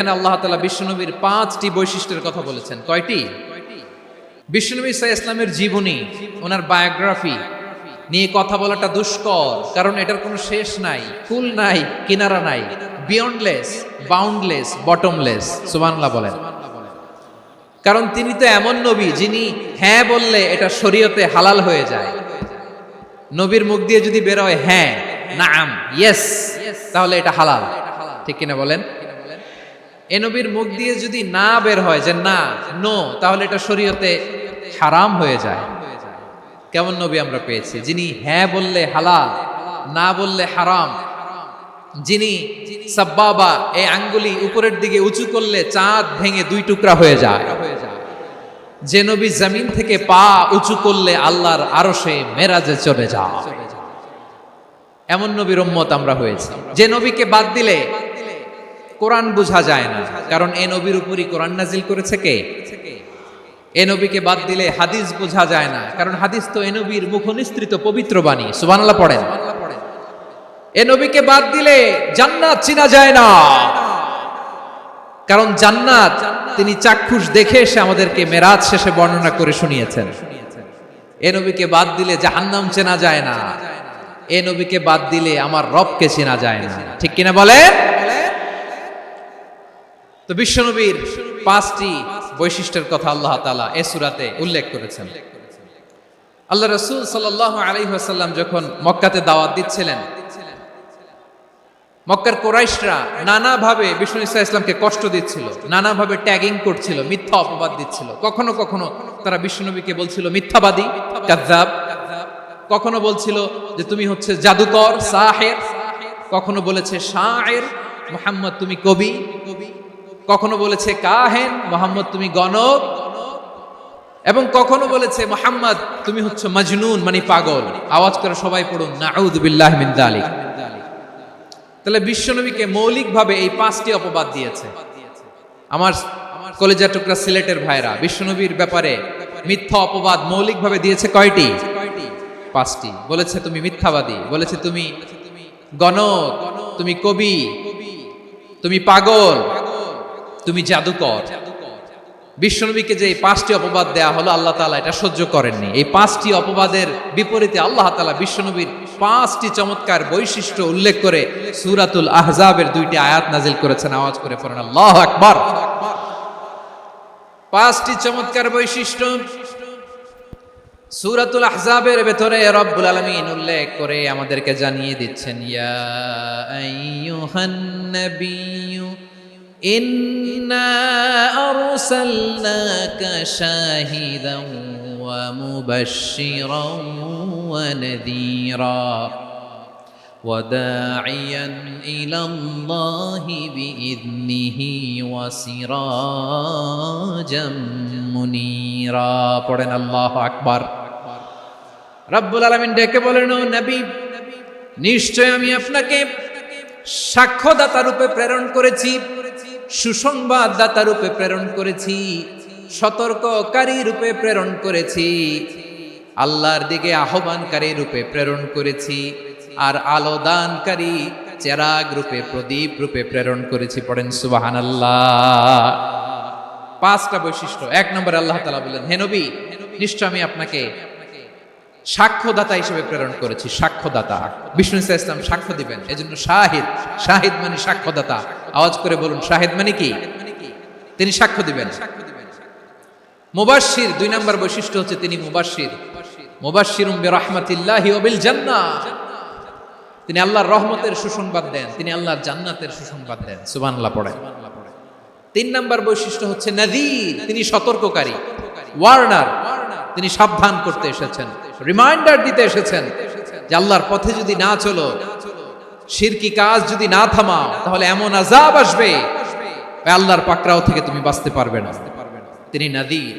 এখানে আল্লাহ তাআলা বিশ্বনবীর 5টি বৈশিষ্ট্যের কথা বলেছেন। কয়টি? বিশ্বনবী সাল্লাল্লাহু আলাইহি ওয়াসাল্লামের জীবনী, ওনার বায়োগ্রাফি নিয়ে কথা বলাটা দুষ্কর, কারণ এটার কোনো শেষ নাই, কুল নাই, কিনারা নাই, বিয়ন্ডলেস, বাউন্ডলেস, বটমলেস। সুবহানাল্লাহ বলেন। কারণ তিনি তো এমন নবী যিনি হ্যাঁ বললে এটা শরীয়তে হালাল হয়ে যায়। নবীর মুখ দিয়ে যদি বের হয় হ্যাঁ, নাম, ইয়েস, তাহলে এটা হালাল। ঠিক কিনা বলেন? এ নবীর মুখ দিয়ে যদি না বের হয় যে না, নো, তাহলে এটা শরীয়তে হারাম হয়ে যায়। কেমন নবী আমরা পেয়েছি, যিনি হ্যাঁ বললে হালাল, না বললে হারাম, যিনি সাব্বাবা এই আঙ্গুলি উপরের দিকে উঁচু করলে চাঁদ ভেঙে 2 টুকরা হয়ে যায়, যে নবী জমিন থেকে পা উঁচু করলে আল্লাহর আরশে মেরাজে চলে যায়, এমন নবীর উম্মত আমরা হয়েছি। যে নবীকে বাদ দিলে কোরআন বোঝা যায় না, কারণ এ নবীর উপরই কোরআন নাজিল করেছে কে? এ নবীকে বাদ দিলে হাদিস বোঝা যায় না, কারণ হাদিস তো এ নবীর মুখনিসৃত পবিত্র বাণী। সুবহানাল্লাহ পড়েন। এ নবীকে বাদ দিলে জান্নাত চিনা যায় না, কারণ জান্নাত তিনি চাক্ষুষ দেখে এসে আমাদেরকে মেরাজ শেষে বর্ণনা করে শুনিয়েছেন। এ নবীকে বাদ দিলে জাহান্নাম চেনা যায় না, এ নবীকে বাদ দিলে আমার রবকে চেনা যায় না। ঠিক কিনা বলেন? তো বিশ্বনবীর 5টি বৈশিষ্ট্যের কথা আল্লাহ তাআলা এই সূরাতে উল্লেখ করেছেন। আল্লাহ রাসূল সাল্লাল্লাহু আলাইহি ওয়াসাল্লাম যখন মক্কাতে দাওয়াত দিচ্ছিলেন, মক্কার কুরাইশরা নানাভাবে বিষ্ণু ঈসা ইসলামকে কষ্ট দিচ্ছিল, নানাভাবে ট্যাগিং করছিল, মিথ্যা অপবাদ দিচ্ছিল। কখনো কখনো তারা বিশ্বনবীকে বলছিল মিথ্যাবাদী, কাযযাব। কখনো বলছিল যে তুমি হচ্ছে জাদুকর, সাহের। কখনো বলেছে শায়ের, মুহাম্মদ তুমি কবি। কখনো বলেছে কাহেন, মুহাম্মদ তুমি গণক। এবং কখনো বলেছে মুহাম্মদ তুমি হচ্ছে মাজনুন, মানে পাগল। আওয়াজ করে সবাই পড়ুন নাউযু বিল্লাহি মিন যালিক। তাহলে বিশ্বনবীকে মৌলিকভাবে এই 5টি অপবাদ দিয়েছে। আমার কলেজা টুকরা সিলেটের ভাইরা, বিশ্বনবীর ব্যাপারে মিথ্যা অপবাদ মৌলিকভাবে দিয়েছে কয়টি? 5টি। বলেছে তুমি মিথ্যাবাদী, বলেছে তুমি গণক, তুমি কবি, তুমি পাগল, তুমি জাদুকর। বিশ্বনবীকে যে এই 5টি অপবাদ দেয়া হলো, আল্লাহ তাআলা এটা সহ্য করেননি। এই 5টি অপবাদের বিপরীতে আল্লাহ তাআলা বিশ্বনবীর 5টি চমৎকার বৈশিষ্ট্য উল্লেখ করে সূরাতুল আহজাবের 2টি আয়াত নাজিল করেছেন। আওয়াজ করে পড়েন আল্লাহু আকবার। 5টি চমৎকার বৈশিষ্ট্য সূরাতুল আহজাবের ভেতরে রব্বুল আলামিন উল্লেখ করে আমাদেরকে জানিয়ে দিচ্ছেন, ইয়া আইয়ুহান নাবিয়্যু ইন্না আরসালনাকা শাহিদান ওয়া মুবাশশিরান ওয়া নাযীরা ওয়া দাঈয়ান ইলাল্লাহি বিইذনিহি ওয়া সিরাজাম মুনীরা। পড়েন আল্লাহু আকবার। রব্বুল আলামিন ডেকে বলেন, ও নবী, নিশ্চয় আমি আপনাকে সাক্ষ্যদাতা রূপে প্রেরণ করেছি, সুসংবাদদাতা রূপে প্রেরণ করেছি, সতর্ককারী রূপে প্রেরণ করেছি, আল্লাহর দিকে আহ্বানকারী রূপে প্রেরণ করেছি, আর আলো দানকারী চেরাগ রূপে, প্রদীপ রূপে প্রেরণ করেছি। পড়েন সুবহানাল্লাহ। 5টা বৈশিষ্ট্য। 1 নম্বরে আল্লাহ তাআলা বলেন, হে নবী, নিশ্চয় আমি আপনাকে সাক্ষ্যদাতা হিসেবে প্রেরণ করেছি। সাক্ষ্যদাতা, বিষ্ণু ঈসা ইসলাম সাক্ষ্য দিবেন, এজন্য শাহিদ। শাহিদ মানে সাক্ষ্যদাতা। আওয়াজ করে বলুন, শাহিদ মানে কি? তিনি সাক্ষ্য দিবেন। মুবাশশির, 2 নম্বর বৈশিষ্ট্য হচ্ছে তিনি মুবাশশির। মুবাশশিরুম বিরাহমাতিল্লাহি ওয়া বিল জান্নাহ। তিনি আল্লাহর রহমতের সুসংবাদ দেন, তিনি আল্লাহর জান্নাতের সুসংবাদ দেন। সুবহানাল্লাহ পড়েন। 3 নম্বর বৈশিষ্ট্য হচ্ছে নাযীর, তিনি সতর্ককারী, ওয়ার্নার। তিনি সাবধান করতে এসেছেন, রিমাইন্ডার দিতে এসেছেন যে আল্লাহর পথে যদি না চলো, শিরকি কাজ যদি না থামাও, তাহলে এমন আযাব আসবে আল্লাহর পাকড়াও থেকে তুমি বাঁচতে পারবে না। তিনি নাযীর।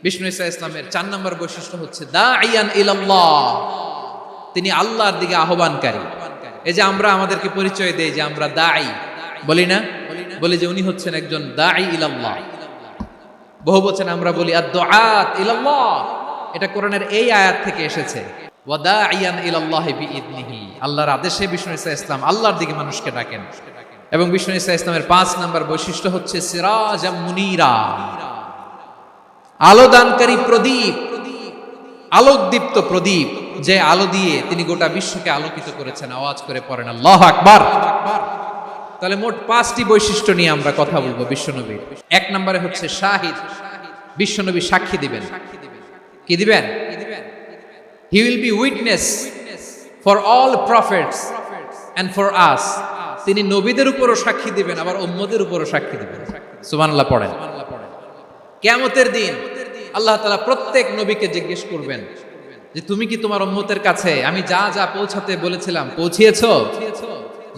বিষ্ণু ঈসা ইসলামের 4 নম্বর বৈশিষ্ট্য হচ্ছে দাঈয়ান ইলাল্লাহ, তিনি আল্লাহর দিকে আহ্বানকারী। এই যে আমরা আমাদেরকে পরিচয় দেই যে আমরা দাঈ, বলি না? বলি যে উনি হচ্ছেন একজন দাঈ ইলাল্লাহ। বহু বচনে আমরা বলি আদ-দুআত ইলাল্লাহ। এটা কোরআনের এই আয়াত থেকে এসেছে, ওয়া দাঈয়ান ইলাল্লাহি বিইذনিহি। আল্লাহর আদেশে বিষ্ণু ঈসা ইসলাম আল্লাহর দিকে মানুষকে ডাকেন। এবং বিষ্ণু ইসা ইসলামের 5 নাম্বার বৈশিষ্ট্য হচ্ছে সিরাজাম মুনীরা, আলোদানকারী প্রদীপ, আলোকদীপ্ত প্রদীপ, যে আলো দিয়ে তিনি গোটা বিশ্বকে আলোকিত করেছেন। আওয়াজ করে পড়েন আল্লাহু আকবার। তাহলে মোট 5টি বৈশিষ্ট্য নিয়ে আমরা কথা বলবো বিশ্বনবীর। 1 নম্বরে হচ্ছে শাহিদ, বিশ্বনবী সাক্ষী দিবেন। কি দিবেন? He will be witness for all prophets and for us. তিনি নবীদের উপরও সাক্ষী দিবেন, আবার উম্মতের উপরও সাক্ষী দিবেন। সুবহানাল্লাহ পড়েন। কিয়ামতের দিন আল্লাহ তাআলা প্রত্যেক নবীকে জিজ্ঞেস করবেন যে তুমি কি তোমার উম্মতের কাছে আমি যা যা পৌঁছাতে বলেছিলাম পৌঁছিয়েছো?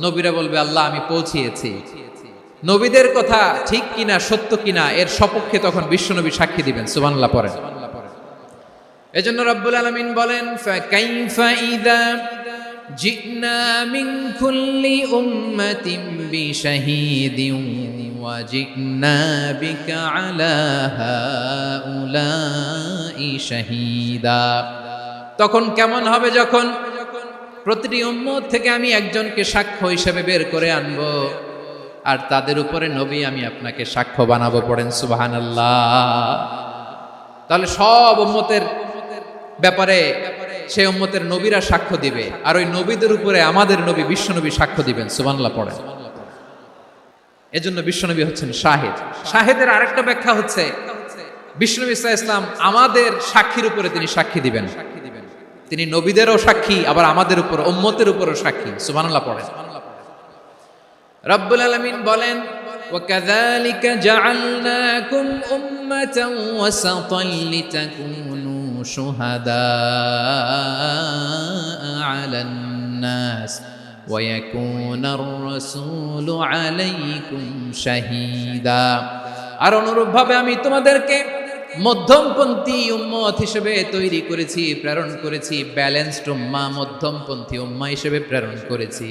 নবীরা বলবে আল্লাহ আমি পৌঁছিয়েছি। নবীদের কথা ঠিক কিনা, সত্য কিনা, এর সপক্ষে তখন বিশ্বনবী সাক্ষী দিবেন। সুবহানাল্লাহ পড়েন। এজন্য রব্বুল আলামিন বলেন ফাকাইফা ইযা জিনা মিন কুল্লি উম্মাতিন বিশাহীদিন ওয়া জিনা বিকা আলা হাউলাই শাহীদা। তখন কেমন হবে যখন প্রতিটি উম্মত থেকে আমি একজনকে সাক্ষ্য হিসেবে বের করে আনবো, আর তাদের উপরে নবী আমি আপনাকে সাক্ষ্য বানাবো। পড়েন সুবহানাল্লাহ। তাহলে সব উম্মতের ব্যাপারে সেই উম্মতের নবীরা সাক্ষ্য দিবে, আর ওই নবীদের উপরে আমাদের নবী বিশ্বনবী সাক্ষ্য দিবেন। সুবহানাল্লাহ পড়েন। এজন্য বিশ্বনবী হচ্ছেন শাহিদ। শাহিদের আরেকটা ব্যাখ্যা হচ্ছে বিশ্বনবী সাল্লাল্লাহু আলাইহি ওয়াসাল্লাম আমাদের সাক্ষীর উপরে তিনি সাক্ষী দিবেন। তিনি নবীদেরও সাক্ষী, আবার আমাদের উপর উম্মতের উপরও সাক্ষী। সুবহানাল্লাহ পড়েন। রব্বুল আলামিন বলেন وَكَذَلِكَ جَعَلْنَاكُمْ أُمَّةً وَسَطًا لِتَكُونُوا شُهَدَاءَ عَلَى النَّاسِ وَيَكُونَ الرَّسُولُ عَلَيْكُمْ شَهِيدًا। আর অনুরূপভাবে আমি তোমাদেরকে মধ্যমপন্থী উম্মত হিসেবে তৈরি করেছি, প্রেরণ করেছি। ব্যালেন্সড উম্মাহ, মধ্যমপন্থী উম্মাহ হিসেবে প্রেরণ করেছি,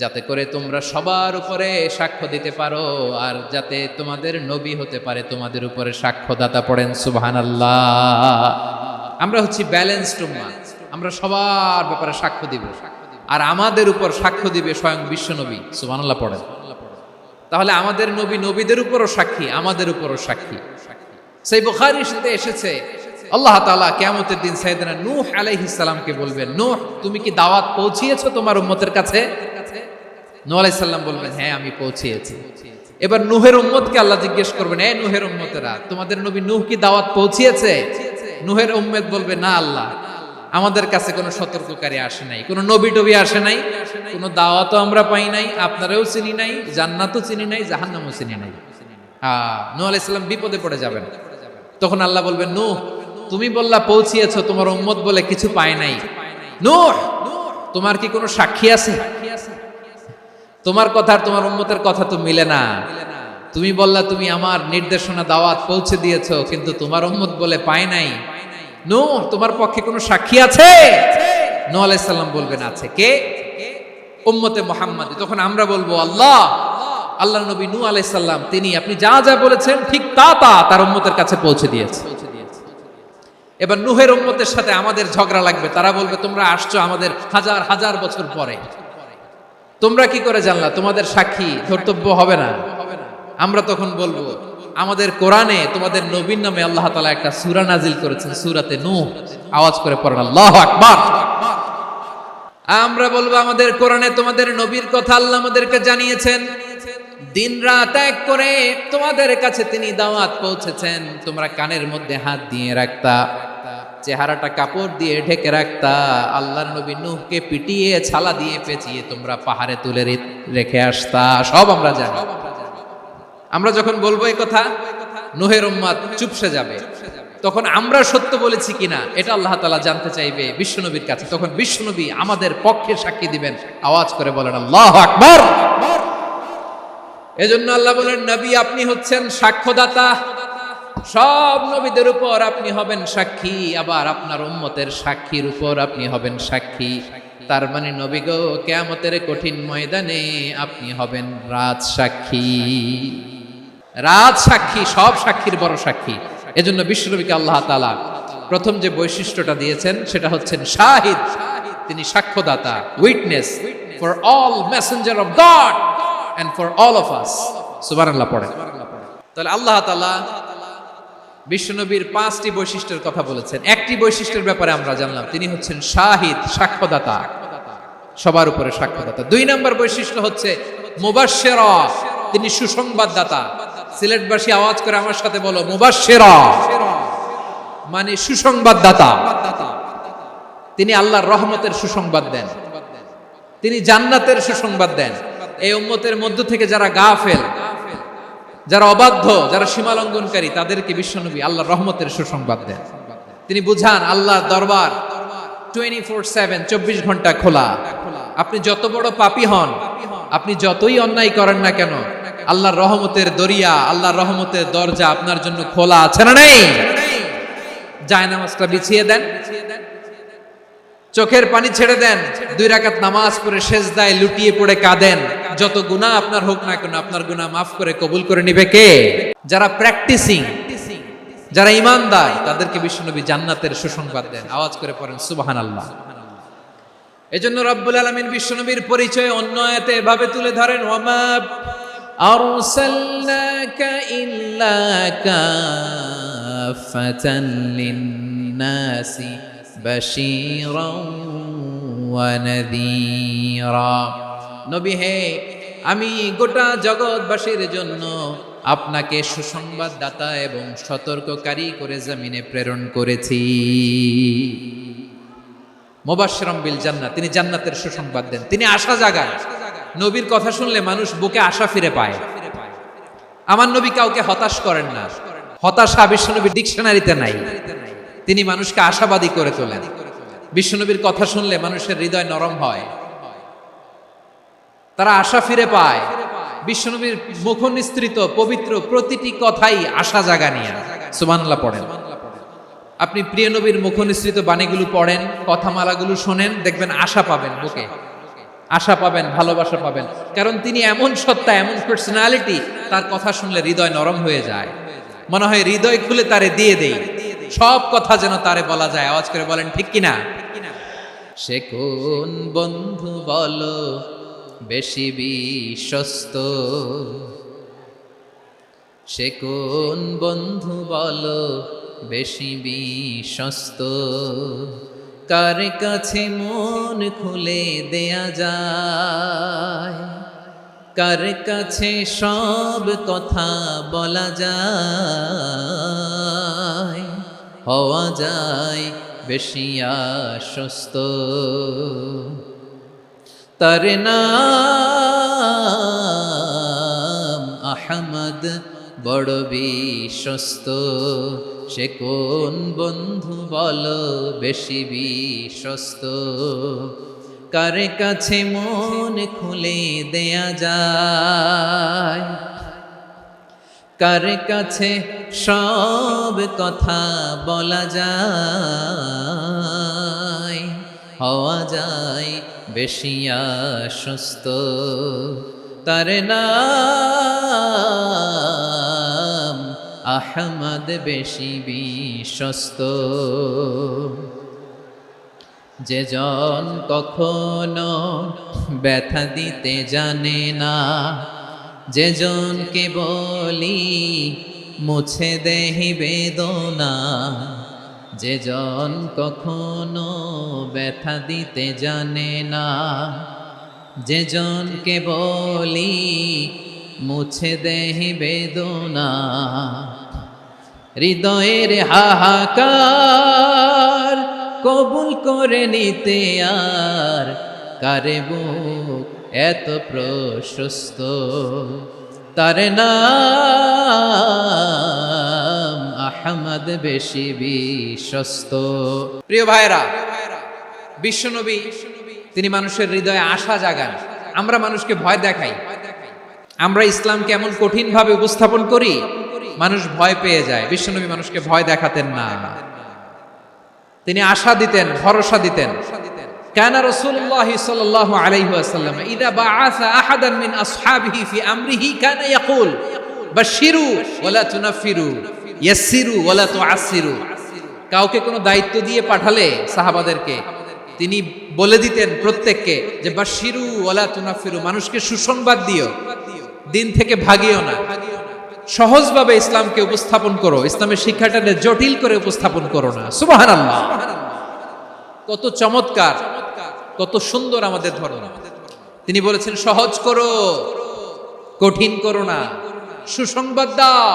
যাতে করে তোমরা সবার উপরে সাক্ষ্য দিতে পারো, আর যাতে তোমাদের নবী হতে পারে তোমাদের উপরে সাক্ষ্যদাতা। পড়েন সুবহানাল্লাহ। আমরা হচ্ছি ব্যালেন্সড উম্মাহ, আমরা সবার ব্যাপারে সাক্ষ্য দিব, আর আমাদের উপর সাক্ষ্য দিবে স্বয়ং বিশ্বনবী। সুবহানাল্লাহ পড়েন। তাহলে আমাদের নবী নবীদের উপরও সাক্ষী, আমাদের উপরও সাক্ষী। সেই বুখারীর সাথে এসেছে আল্লাহ তাআলা কিয়ামতের দিন সাইয়েদনা নূহ আলাইহিস সালামকে বলবেন, নূহ তুমি কি দাওয়াত পৌঁছিয়েছো তোমার উম্মতের কাছে? নূহ আলাইহিস সালাম বলবেন হ্যাঁ আমি পৌঁছিয়েছি। এবার নূহের উম্মতকে আল্লাহ জিজ্ঞেস করবেন, এ নূহের উম্মতেরা তোমাদের নবী নূহ কি দাওয়াত পৌঁছিয়েছে? নূহের উম্মত বলবে না আল্লাহ, আমাদের কাছে কোনো সতর্ককারী আসে নাই, কোনো নবী টবি আসে নাই, কোনো দাওয়াতও আমরা পাই নাই, আপনারাও চিনি নাই, জান্নাতও চিনি নাই, জাহান্নামও চিনি নাই। নূহ আলাইহিস সালাম বিপদে পড়ে যাবেন। তখন আল্লাহ বলবেন নূহ তুমি বললা পৌঁছিয়েছো, তোমার উম্মত বলে কিছু পায় নাই। নূহ তোমার কি কোনো সাক্ষী আছে? তোমার কথা আর তোমার উম্মতের কথা তো মিলে না। তুমি বললা তুমি আমার নির্দেশনা দাওয়াত পৌঁছে দিয়েছো, কিন্তু তোমার উম্মত বলে পায় নাই। নূহ তোমার পক্ষে কোনো সাক্ষী আছে? নূহ আলাইহিস সালাম বলবেন আছে। কে? উম্মতে মুহাম্মাদী। তখন আমরা বলবো আল্লাহ, আল্লাহ নবী নূহ আলাইহিস সালাম তিনি আপনি যা যা বলেছেন ঠিক তা তা তার উম্মতের কাছে পৌঁছে দিয়েছে। এবার নূহের উম্মতের সাথে আমাদের ঝগড়া লাগবে। তারা বলবে তোমরা আসছো আমাদের হাজার হাজার বছর পরে, তোমরা কি করে জানলা? তোমাদের সাক্ষী ধর্তব্য হবে না। আমরা তখন বলবো আমাদের কোরআনে তোমাদের নবীর নামে আল্লাহ তাআলা একটা সূরা নাজিল করেছেন, সূরাতে নূহ। আওয়াজ করে পড়েন আল্লাহু আকবার। আমরা বলবো আমাদের কোরআনে তোমাদের নবীর কথা আল্লাহ আমাদেরকে জানিয়েছেন, দিন রাত এক করে তোমাদের কাছে তিনি দাওয়াত পৌঁছেছেন। তোমরা কানের মধ্যে হাত দিয়ে রাখতা, চেহারাটা কাপড় দিয়ে ঢেকে রাখতা, আল্লাহর নবী নূহকে পিটিয়ে ছালা দিয়ে পেঁচিয়ে তোমরা পাহাড়ে তুলে রেখে আসতা। সব আমরা জানি। আমরা যখন বলবো এই কথা, নূহের উম্মত চুপসে যাবে। তখন আমরা সত্য বলেছি কিনা এটা আল্লাহ তাআলা জানতে চাইবে বিশ্বনবীর কাছে। তখন বিশ্বনবী আমাদের পক্ষে সাক্ষী দিবেন। আওয়াজ করে বলেন আল্লাহু আকবার। এজন্য আল্লাহ বলেন নবী আপনি হচ্ছেন সাক্ষ্যদাতা, সব নবীদের উপর আপনি হবেন সাক্ষী, আবার আপনার উম্মতের সাক্ষীর উপর আপনি হবেন সাক্ষী। তার মানে নবী গো কিয়ামতের কঠিন ময়দানে আপনি হবেন রাজ সাক্ষী। রাজ সাক্ষী, সব সাক্ষীর বড় সাক্ষী। এজন্য বিশ্বনবীকে আল্লাহ তাআলা প্রথম যে বৈশিষ্ট্যটা দিয়েছেন সেটা হচ্ছেন শাহিদ। তিনি সাক্ষ্যদাতা, witness for all messenger of God. and for all of us. সুবহানাল্লাহ পড়েন। তাহলে আল্লাহ তাআলা বিশ্বনবীর 5টি বৈশিষ্ট্যের কথা বলেছেন। একটি বৈশিষ্ট্যের ব্যাপারে আমরা জানলাম, তিনি হচ্ছেন শাহিদ, সাক্ষ্যদাতা, সবার উপরে সাক্ষ্যদাতা। 2 নম্বর বৈশিষ্ট্য হচ্ছে মুবাশশিরা, তিনি সুসংবাদদাতা। সিলেটবাসী আওয়াজ করে আমার সাথে বলো, মুবাশশিরা মানে সুসংবাদদাতা। তিনি আল্লাহর রহমতের সুসংবাদ দেন, তিনি জান্নাতের সুসংবাদ দেন। এই উম্মতের মধ্য থেকে যারা গাফেল, যারা অবাধ্য, যারা সীমালঙ্ঘনকারী, তাদেরকে বিশ্বনবী আল্লাহর রহমতের সুসংবাদ দেন। তিনি বুঝান আল্লাহর দরবার 24/7, 24 ঘন্টা খোলা। আপনি যত বড় পাপী হন, আপনি যতই অন্যায় করেন না কেন, আল্লাহর রহমতের দরিয়া, আল্লাহর রহমতের দরজা আপনার জন্য খোলা আছে না নেই? জায়নামাজটা বিছিয়ে দেন, চোখের পানি ছেড়ে দেন, 2 রাকাত নামাজ পড়ে সেজদায় লুটিয়ে পড়ে কাঁদেন। যত গুনাহ আপনার হোক না কেন, আপনার গুনাহ মাফ করে কবুল করে নিবে কে? যারা প্র্যাকটিসিং, যারা ঈমানদার, তাদেরকে বিশ্বনবী জান্নাতের সুসংবাদ দেন। আওয়াজ করে পড়েন সুবহানাল্লাহ। এজন্য রব্বুল আলামিন বিশ্বনবীর পরিচয় অন্য আয়াতে এভাবে তুলে ধরেন, ওয়ামা আরসালনাকা ইল্লা কাফাতান লিন-নাসি বাশীরাও ওয়া নাযীরা। নবী হে, আমি গোটা জগৎবাসীর জন্য আপনাকে সুসংবাদদাতা এবং সতর্ককারী করে জমিনে প্রেরণ করেছি। মুবাশশিরাম বিল জান্নাত, তিনি জান্নাতের সুসংবাদ দেন, তিনি আশা জাগান। নবীর কথা শুনলে মানুষ বুকে আশা ফিরে পায়। আমার নবী কাউকে হতাশ করেন না, হতাশা বিশ্বনবীর ডিকশনারিতে নাই। তিনি মানুষকে আশাবাদী করে তোলেন। বিশ্বনবীর কথা শুনলে মানুষের হৃদয় নরম হয়, তারা আশা ফিরে পায়। বিশ্বনবীর মুখ নিঃসৃত পবিত্র প্রতিটি কথাই আশা জাগানিয়া। সুবহানাল্লাহ পড়েন। আপনি প্রিয় নবীর মুখ নিঃসৃত বাণীগুলো পড়েন, কথামালাগুলো শোনেন, দেখবেন আশা পাবেন, বুকে আশা পাবেন, ভালোবাসা পাবেন। কারণ তিনি এমন সত্তা, এমন পার্সোনালিটি, তার কথা শুনলে হৃদয় নরম হয়ে যায়। মনে হয় হৃদয় খুলে তারে দিয়ে দেই, সব কথা যেন তারে বলা যায়। আওয়াজ করে বলেন ঠিক কিনা? সে কোন বন্ধু বলো বেশি বিশ্বস্ত, সে কোন বন্ধু বলো বেশি বিশ্বস্ত, কার কাছে মন খুলে দেয়া যায়, কার কাছে সব কথা বলা যায়, হওয়া যায় বেশি আশ্বস্ত। তার নাম আহমদ, বড় বিশ্বস্ত। সে কোন বন্ধু বলো বেশি বিশ্বস্ত, কার কাছে মন খুলে দেয়া যায়, কার কাছে সব কথা বলা যায়, হওয়া যায় বেশি আশ্বস্ত। তার নাম আহমদ, বেশি বিশ্বস্ত। যে জন কখনো ব্যথা দিতে জানে না, যে জনকে বলি মুছে দেহি বেদনা, যে জন কখনো ব্যথা দিতে জানে না, যে জনকে বলি মুছে দেহি বেদনা, হৃদয়ের হাহাকার কবুল করে নিতে আর কারে বুক এত প্রশস্ত। তার নাম আহমদ, বেশি বিশ্বস্ত। প্রিয় ভাইরা, বিশ্বনবী তিনি মানুষের হৃদয়ে আশা জাগান। আমরা মানুষকে ভয় দেখাই, আমরা ইসলামকে এমন কঠিন ভাবে উপস্থাপন করি, মানুষ ভয় পেয়ে যায়। বিশ্বনবী মানুষকে ভয় দেখাতেন না, তিনি আশা দিতেন, ভরসা দিতেন। কানা রাসূলুল্লাহ সাল্লাল্লাহু আলাইহি ওয়াসাল্লাম ইযা বাআসা আহাদান মিন আসহাবিহি ফি আমরিহি কানা ইয়াকুল বাশশিরু ওয়ালা তুনাফিরু, ইয়াসসিরু ওয়ালা তুআসসিরু। কাউকে কোনো দায়িত্ব দিয়ে পাঠালে সাহাবাদেরকে তিনি বলে দিতেন প্রত্যেককে যে বাশশিরু ওয়ালা তুনাফিরু, মানুষকে সুসংবাদ দিও, দিন থেকে ভাগিও না। সহজভাবে ইসলামকে উপস্থাপন করো, ইসলামের শিক্ষাটাকে জটিল করে উপস্থাপন করো না। সুবহানাল্লাহ। কত চমৎকার, কত সুন্দর আমাদের ধর্ম। তিনি বলেছেন সহজ করো, কঠিন করো না, সুসংবাদ দাও,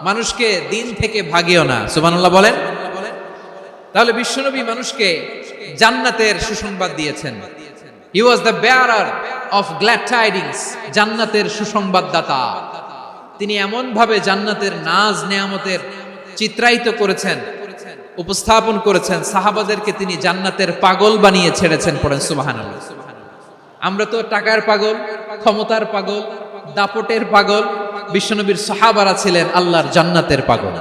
মানুষকে দিন থেকে ভাগিও না। সুবহানাল্লাহ বলেন। তাহলে বিশ্বনবী মানুষকে জান্নাতের সুসংবাদ দিয়েছেন। He was the bearer of glad tidings, জান্নাতের সুসংবাদদাতা। তিনি এমন ভাবে জান্নাতের নাজ নেয়ামতের চিত্রায়িত করেছেন, উপস্থাপন করেছেন, সাহাবাদেরকে তিনি জান্নাতের পাগল বানিয়ে ছেড়েছেন। পড়েন সুবহানাল্লাহ। আমরা তো টাকার পাগল, ক্ষমতার পাগল, দাপটের পাগল। বিশ্বনবীর সাহাবারা ছিলেন আল্লাহর জান্নাতের পাগল।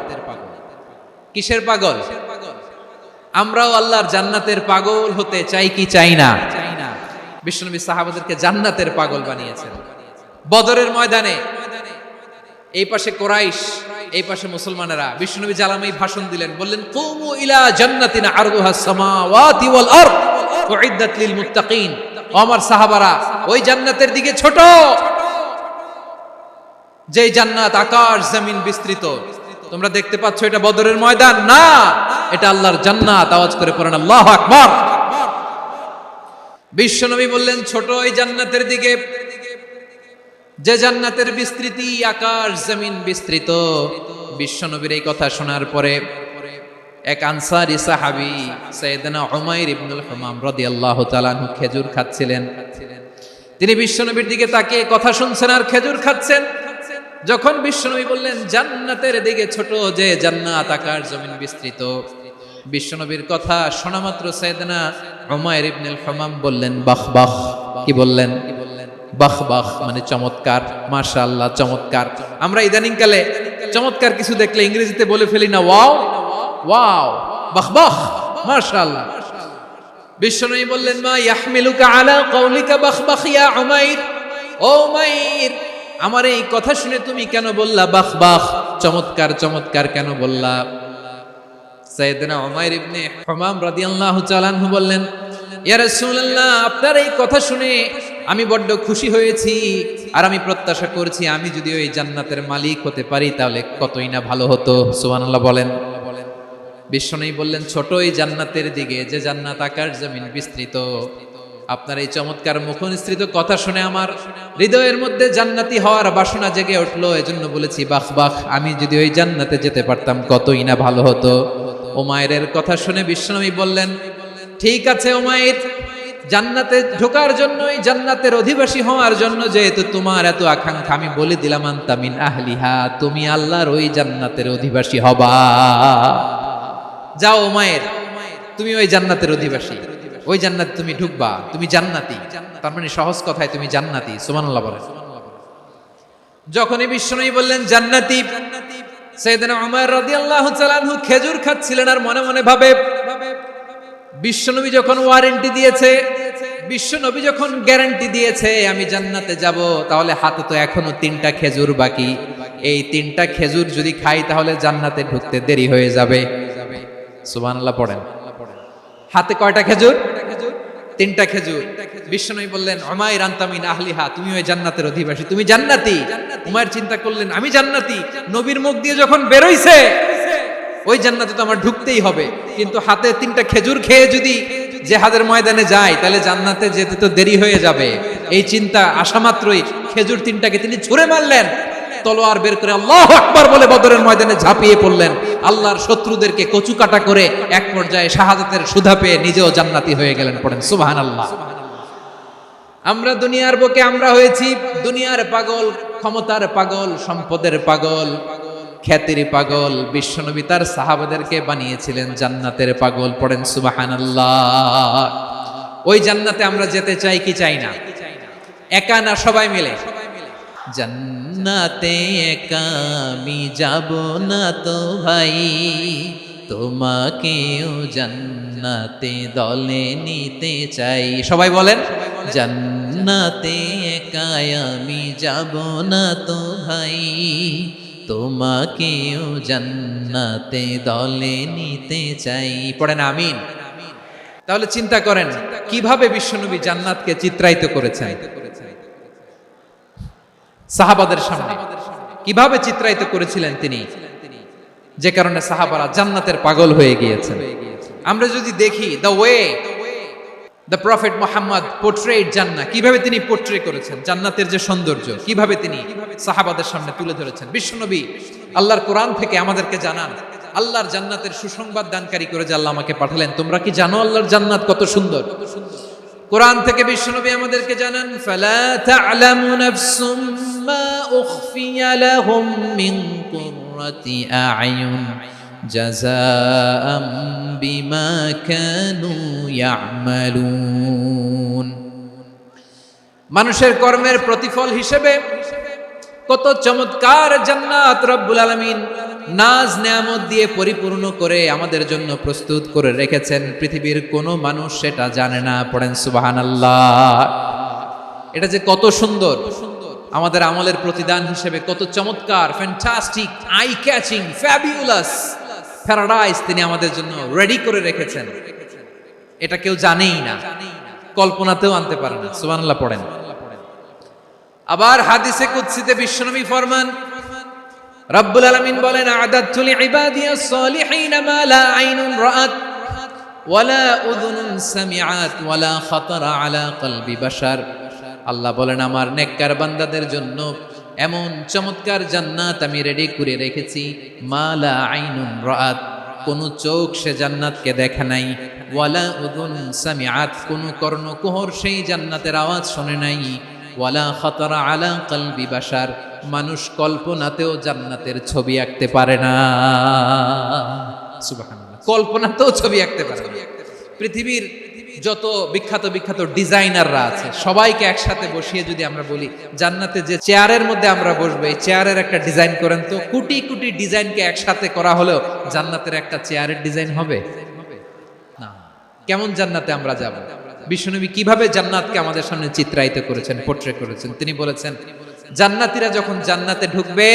কিসের পাগল? আমরাও আল্লাহর জান্নাতের পাগল হতে চাই কি চাই না? বিশ্বনবী সাহাবাদেরকে জান্নাতের পাগল বানিয়েছেন। বদরের ময়দানে এই পাশে কোরাইশ, এই পাশে মুসলমানেরা। বিশ্বনবী জালামাই ভাষণ দিলেন, বললেন কুমু ইলা জান্নাতিন আরদুহাস সামাওয়াতি ওয়াল আরদ উইদ্দাত লিল মুত্তাকিন। ও আমার সাহাবারা, ওই জান্নাতের দিকে ছোট, যেই জান্নাত আকাশ জমিন বিস্তৃত। তোমরা দেখতে পাচ্ছ এটা বদরের ময়দান না, এটা আল্লাহর জান্নাত। আওয়াজ করে পড়েন আল্লাহু আকবার। বিশ্বনবী বললেন ছোট এই জান্নাতের দিকে, যে জান্নাতের বিস্তৃতি আকাশ জমিন বিস্তৃত। বিশ্বনবীর এই কথা শোনার পরে এক আনসারী সাহাবী সাইয়েদনা উমাইর ইবনুল হুমাম রাদিয়াল্লাহু তাআলা আনহু খেজুর খাচ্ছিলেন। তিনি বিশ্বনবীর দিকে তাকিয়ে কথা শুনছেন আর খেজুর খাচ্ছেন। যখন বিশ্বনবী বললেন জান্নাতের দিকে ছোট, যে জান্নাত আকাশ জমিন বিস্তৃত, বিশ্বনবীর কথা শোনা মাত্র সাইয়েদনা উমাইর ইবনুল হুমাম বললেন বাহ বাহ। কি বললেন? বাহ বাহ মানে চমৎকার, মাশাআল্লাহ চমৎকার। আমরা ইদানিং কালে চমৎকার কিছু দেখলে ইংরেজিতে বলে ফেলি না ওয়াও ওয়াও, বাহ বাহ, মাশাআল্লাহ। বিশ্বনবী বললেন মা ইয়াহমিলুকা আলা কওলিকা বাহ বাহ ইয়া উমাইর। ও উমাইর, আমার এই কথা শুনে তুমি কেন বললা বাহ বাহ, চমৎকার চমৎকার কেন বললা? সাইয়েদনা উমাইর ইবনে হুমাম রাদিয়াল্লাহু তাআলা আনহু বললেন ইয়া রাসূলুল্লাহ, আপনার এই কথা শুনে আমি বড্ড খুশি হয়েছি, আর আমি প্রত্যাশা করছি আমি যদি ওই জান্নাতের মালিক হতে পারি তাহলে কতই না ভালো হতো। সুবহানাল্লাহ বলেন। বিশ্বনবী বললেন ছোট এই জান্নাতের দিকে, যে জান্নাত আকাশ জমিন বিস্তৃত। আপনার এই চমৎকার মুখনিসৃত কথা শুনে আমার হৃদয়ের মধ্যে জান্নাতি হওয়ার বাসনা জেগে উঠলো, এজন্য বলেছি বাহ বাহ, আমি যদি ওই জান্নাতে যেতে পারতাম কতই না ভালো হতো। উমাইরের কথা শুনে বিশ্বনবী বললেন ঠিক আছে উমাইর, জান্নাতে ঢোকার জন্য, এই জান্নাতের অধিবাসী হওয়ার জন্য যেহেতু তোমার এত আকাঙ্ক্ষা, আমি বলে দিলাম আনতা মিন আহলিহা, তুমি আল্লাহর ওই জান্নাতের অধিবাসী হবা। যাও উমাইর, তুমি ওই জান্নাতের অধিবাসী, ওই জান্নাতে তুমি ঢুকবা, তুমি জান্নাতি। তার মানে সহজ কথায় তুমি জান্নাতি। সুবহানাল্লাহ বলেন। যখনই বিশ্বনবী বললেন জান্নাতি, সাইয়েদনা উমর রাদিয়াল্লাহু তাআলা আনহু খেজুর খাচ্ছিলেন আর মনে মনে ভাবে বিশ্বনবী যখন ওয়ারেন্টি দিয়েছে, বিশ্বনবী যখন গ্যারান্টি দিয়েছে আমি জান্নাতে যাব, তাহলে হাতে তো এখনো 3টা খেজুর বাকি। এই 3টা খেজুর যদি খাই তাহলে জান্নাতে ঢুকতে দেরি হয়ে যাবে। সুবহানাল্লাহ পড়েন। হাতে কয়টা খেজুর? 3টা খেজুর। বিশ্বনবী বললেন উমাইর আনতা মিন আহলিহা, তুমি ওই জান্নাতের অধিবাসী, তুমি জান্নাতি। উমাইর চিন্তা করলেন আমি জান্নাতি, নবীর মুখ দিয়ে যখন বেরোইছে ওই জান্নাতে তো আমার ঢুকতেই হবে, কিন্তু হাতে 3টা খেজুর খেয়ে যদি জিহাদের ময়দানে যাই তাহলে জান্নাতে যেতে তো দেরি হয়ে যাবে। এই চিন্তা আসা মাত্রই খেজুর 3টাকে তিনি ছুঁড়ে মারলেন, তলোয়ার বের করে আল্লাহু আকবার বলে বদরের ময়দানে ঝাঁপিয়ে পড়লেন। আল্লাহর শত্রুদেরকে কচুকাটা করে এক পর্যায়ে শাহাদাতের সুধা পেয়ে নিজেও জান্নাতি হয়ে গেলেন। পড়েন সুবহানাল্লাহ। আমরা দুনিয়ার বুকে আমরা হয়েছি দুনিয়ার পাগল, ক্ষমতার পাগল, সম্পদের পাগল, খ্যাতির পাগল। বিশ্বনবী তার সাহাবাদেরকে বানিয়েছিলেন জান্নাতের পাগল। পড়েন সুবহানাল্লাহ। ওই জান্নাতে আমরা যেতে চাই কি চাই না? একা না সবাই মিলে? জান্নাতে একা আমি যাব না তো ভাই, তোমাকেও জান্নাতে দলে নিতে চাই। সবাই বলেন জান্নাতে একা আমি যাব না তো ভাই, তোমাকেও জান্নাতে দলে নিতে চাই। পড়েন আমিন। তাহলে চিন্তা করেন কিভাবে বিশ্বনবী জান্নাতকে চিত্রায়িত করেছেন। সাহাবাদের সামনে কিভাবে চিত্রায়িত করেছিলেন তিনি, যে কারণে সাহাবারা জান্নাতের পাগল হয়ে গিয়েছেন। আমরা যদি দেখি the way the prophet Muhammad portrait জান্নাত, কিভাবে তিনি পোর্ট্রে করেছেন জান্নাতের যে সৌন্দর্য, কিভাবে তিনি সাহাবাদের সামনে তুলে ধরেছেন। বিশ্বনবী আল্লাহর কোরআন থেকে আমাদেরকে জানান আল্লাহর জান্নাতের সুসংবাদ দানকারী করে যে আল্লাহ আমাকে পাঠালেন। তোমরা কি জানো আল্লাহর জান্নাত কত সুন্দর? কোরআন থেকে বিশ্বনবী আমাদেরকে জানান ফালা তা'লামু নাফসুম মা উখফিয়া লাহুম মিন কুররাতি আ'য়ুন জাযাআম বিমা কানু ইয়া'মালুন। মানুষের কর্মের প্রতিফল হিসেবে কত চমৎকার জান্নাত রব্বুল আলামিন নাজ নেয়ামত দিয়ে পরিপূর্ণ করে আমাদের জন্য প্রস্তুত করে রেখেছেন। পৃথিবীর কোনো মানুষ সেটা জানে না। পড়েন সুবহানাল্লাহ। এটা যে কত সুন্দর, আমাদের আমলের প্রতিদান হিসেবে কত চমৎকার, fantastic, eye catching, fabulous paradise তিনি আমাদের জন্য রেডি করে রেখেছেন। এটা কেউ জানেই না, কল্পনাতেও আনতে পারে না। সুবহানাল্লাহ পড়েন। আবার হাদিসে কুদসিতে বিশ্বনবী ফরমান, রব্বুল আলামিন বলেন আ'দাদতু লিইবাদিয়াস সালিহিন মা লা আইনুন রাআত ওয়ালা উযুনুন সামিআত ওয়ালা খাতারা আলা কলবি বাশার। আল্লাহ বলেন আমার নেককার বান্দাদের জন্য এমন চমৎকার জান্নাত আমি রেডি করে রেখেছি, মা লা আইনুন রাআত, কোন চোখ সে জান্নাতকে দেখে নাই, ওয়ালা উযুন সামিআত, কোন কর্ণকুহর সেই জান্নাতের আওয়াজ শুনে নাই, ওয়ালা খাতারা আলা কলবি বাশার, মানুষ কল্পনাতেও জান্নাতের ছবি আঁকতে পারে না। সুবহানাল্লাহ, কল্পনাতেও ছবি আঁকতে পারে না। পৃথিবীর যত বিখ্যাত বিখ্যাত ডিজাইনাররা আছে সবাইকে একসাথে বসিয়ে যদি আমরা বলি জান্নাতে যে চেয়ারের মধ্যে আমরা বসবো, এই চেয়ারের একটা ডিজাইন করেন তো, কোটি কোটি ডিজাইনকে একসাথে করা হলেও জান্নাতের একটা চেয়ারের ডিজাইন হবে না। কেমন জান্নাতে আমরা যাব? বিশ্বনবী কিভাবে জান্নাতকে আমাদের সামনে চিত্রায়িত করেছেন, পোর্ট্রে করেছেন। তিনি বলেছেন জান্নাতীরা যখন জান্নাতে ঢুকবে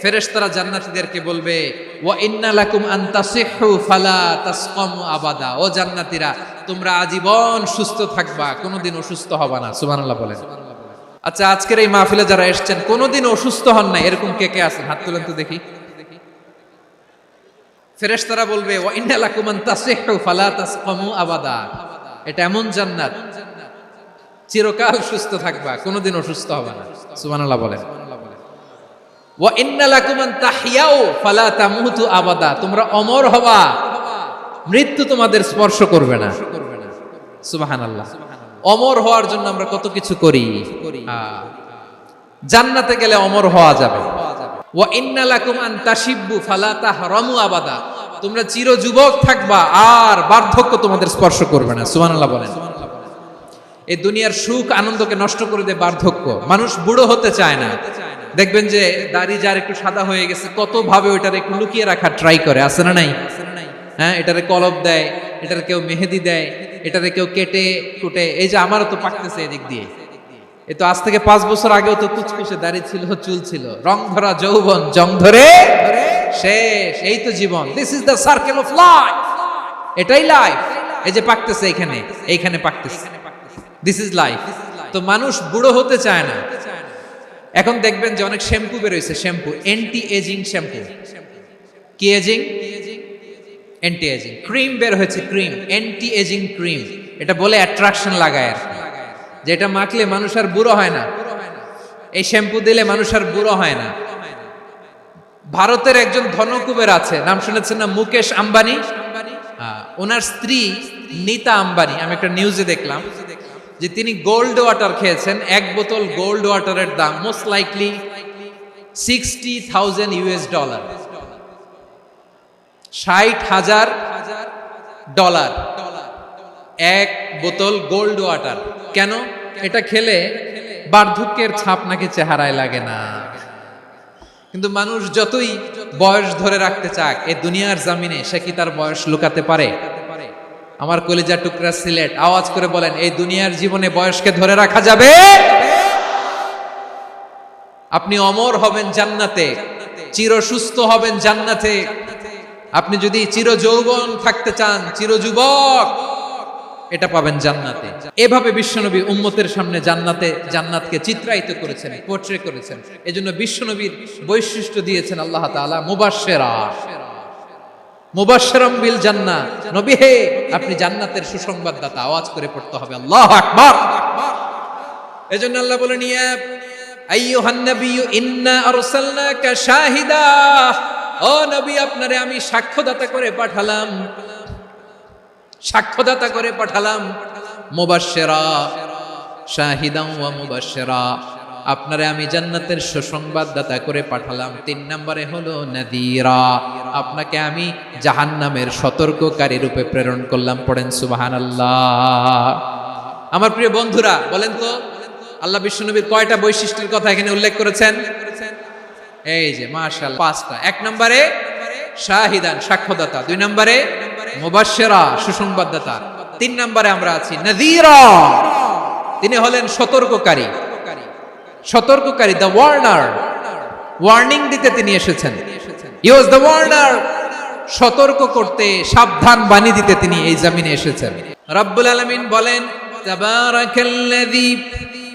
ফেরেশতারা জান্নাতীদেরকে বলবে ওয়া ইন্না লাকুম আন তাসিহু ফালা তাসকামু আবাদা, ও জান্নাতীরা তোমরা আজীবন সুস্থ থাকবা, কোনোদিন অসুস্থ হবা না। সুবহানাল্লাহ বলেন। আচ্ছা, আজকের এই মাহফিলে যারা এসেছেন কোনোদিন অসুস্থ হন না এরকম কে কে আছেন? হাত তুলেন তো দেখি। ফেরেশতারা বলবে ওয়া ইন্না লাকুম আন তাসিহু ফালা তাসকামু আবাদা, এটা এমন জান্নাত চিরকাল সুস্থ থাকবা, কোনোদিন অসুস্থ হবে না। সুবহানাল্লাহ বলেন। ওয়া ইন্না লাকুম আন তাহইয়াউ ফালা তামুতু আবাদা, তোমরা অমর হবা, মৃত্যু তোমাদের স্পর্শ করবে না। সুবহানাল্লাহ। অমর হওয়ার জন্য আমরা কত কিছু করি, জান্নাতে গেলে অমর হওয়া যাবে। ওয়া ইন্না লাকুম আন তাশিব্বু ফালা তাহরামু আবাদা, তোমরা চির যুবক থাকবা আর বার্ধক্য তোমাদের স্পর্শ করবে না। সুবহানাল্লাহ বলেন। এই দুনিয়ার সুখ আনন্দকে নষ্ট করে দেয় বার্ধক্য। মানুষ বুড়ো হতে চায় না। দেখবেন যে দাড়ি যার একটু সাদা হয়ে গেছে কত ভাবে ওইটারে একটু লুকিয়ে রাখার ট্রাই করে, আছে না নাই? হ্যাঁ, এটারে কলব দেয়, এটারে কেউ মেহেদি দেয়, এটারে কেউ কেটে কুটে। এই যে আমারও তো পাকতেছে এদিক দিয়ে, এ তো আজ থেকে 5 বছর আগেও তো কুচকুচে দাড়ি ছিল, চুল ছিল, রং ধরা যৌবন জং ধরে শেষ। এই তো জীবন। This is the circle of life, এটাই লাইফ। এই যে পাকতেছে এখানে, এইখানে পাকতেছে, দিস ইজ লাইফ। তো মানুষ বুড়ো হতে চায় না। এখন দেখবেন যে অনেক শ্যাম্পু বেরোইছে, শ্যাম্পু অ্যান্টি এজিং শ্যাম্পু। কি এজিং? Anti ageing. ক্রিম বের হয়েছে, ক্রিম অ্যান্টি এজিং ক্রিম। এটা বলে অ্যাট্রাকশন লাগায় আর যে এটা মাখলে মানুষ আর বুড়ো হয় না, এই শ্যাম্পু দিলে মানুষ আর বুড়ো হয় না। ভারতের একজন ধনকুবের আছে, নাম শুনেছেন না? মুকেশ আম্বানি। ওনার স্ত্রী নীতা আম্বানি, আমি একটা নিউজে দেখলাম যে তিনি গোল্ড ওয়াটার খেয়েছেন। 1 বোতল গোল্ড ওয়াটারের দাম মোস্ট লাইকলি $60,000 $60,000 1 বোতল গোল্ড ওয়াটার। কেন? এটা খেলে বার্ধক্যের ছাপ নাকি চেহারায় লাগে না। কিন্তু মানুষ যতই বয়স ধরে রাখতে চাক এই দুনিয়ার জামিনে, সে কি তার বয়স লুকাতে পারে? আমার কলিজা টুকরা সিলেট, আওয়াজ করে বলেন এই দুনিয়ার জীবনে বয়সকে ধরে রাখা যাবে? আপনি অমর হবেন জান্নাতে, চির সুস্থ হবেন জান্নাতে। আপনি যদি চির যৌবন থাকতে চান, চির যুবক, এটা পাবেন জান্নাতে। এভাবে বিশ্বনবী উম্মতের সামনে জান্নাতকে চিত্রায়িত করেছেন, পোর্ট্রে করেছেন। এজন্য বিশ্বনবীর বৈশিষ্ট্য দিয়েছেন আল্লাহ তাআলা মুবাশশিরাম বিল জান্নাহ। নবী হে, আপনি জান্নাতের সুসংবাদদাতা। আওয়াজ করে পড়তে হবে আল্লাহু আকবার। এজন্য আল্লাহ বলেন, ইয়া আইয়ুহান নাবিয়্যু ইন্না আরসালনাকা শাহিদা, ও নবী আপনারে আমি সাক্ষ্যদাতা করে পাঠালাম। মুবাশশিরা শাহিদান ওয়া মুবাশশিরা, আপনারে আমি জান্নাতের সুসংবাদদাতা করে পাঠালাম। 3 নম্বরে হলো নাযীরা, আপনাকে আমি জাহান্নামের সতর্ককারী রূপে প্রেরণ করলাম। পড়েন সুবহানাল্লাহ। আমার প্রিয় বন্ধুরা, বলেন তো আল্লাহ বিশ্বনবীর কয়টা বৈশিষ্ট্যের কথা এখানে উল্লেখ করেছেন? এই যে মাশাআল্লাহ 5টা। 1 নম্বরে শাহিদান, সাক্ষ্যদাতা। 2 নম্বরে মুবাশশিরা, সুসংবাদদাতা। 3 নম্বরে আমরা আছি নাযীরা, তিনি হলেন সতর্ককারী। দ্য ওয়ার্নার, ওয়ার্নিং দিতে তিনি এসেছেন। হি ওয়াজ দ্য ওয়ার্নার, সতর্ক করতে, সাবধান বাণী দিতে তিনি এই জমিনে এসেছেন। রব্বুল আলামিন বলেন, তাবারাকাল্লাযী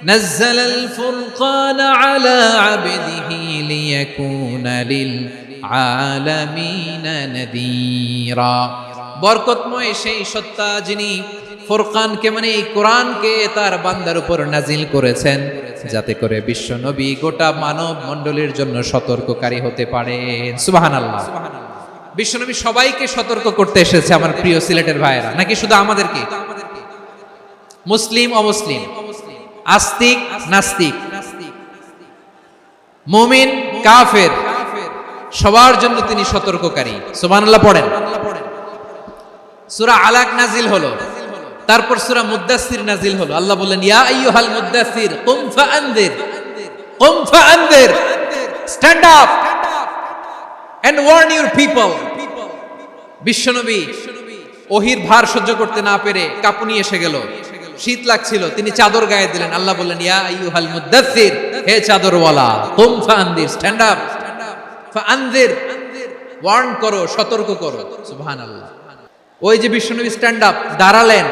নাযালাল ফুরকানা আলা আবদিহি লিয়াকুনা লিল আলামিনা নাযীরা। বরকতময় সেই সত্তা যিনি ফুরকানকে মানে এই কোরআনকে তার বান্দার উপর নাজিল করেছেন, যাতে করে বিশ্ব নবী গোটা মানব মণ্ডলীর জন্য সতর্ককারী হতে পারেন। সুবহানাল্লাহ। বিশ্ব নবী সবাইকে সতর্ক করতে এসেছে আমার প্রিয় সিলেটের ভাইয়েরা, নাকি শুধু আমাদেরকে? মুসলিম অমুসলিম, আস্তিক নাস্তিক, মুমিন কাফের, সবার জন্য তিনি সতর্ককারী। সুবহানাল্লাহ পড়েন। সূরা আলাক নাজিল হলো, তারপর সূরা মুদ্দাসসির নাজিল হলো। আল্লাহ বললেন, ইয়া আইয়ুহাল মুদ্দাসসির কুম ফাআনযির, stand up and warn your people. বিশ্বনবী ওহীর ভার সহ্য করতে না পেরে কাঁপুনি এসে গেল, শীত লাগছিল, তিনি চাদর গায়ে দিলেন। আল্লাহ বললেন, ইয়া আইয়ুহাল মুদ্দাসসির, হে চাদরওয়ালা, কুম ফাআনযির, স্ট্যান্ড আপ, ফাআনযির, ওয়ার্ন করো, সতর্ক করো। সুবহানাল্লাহ। ওই যে বিশ্বনবী স্ট্যান্ড আপ, দাঁড়ালেন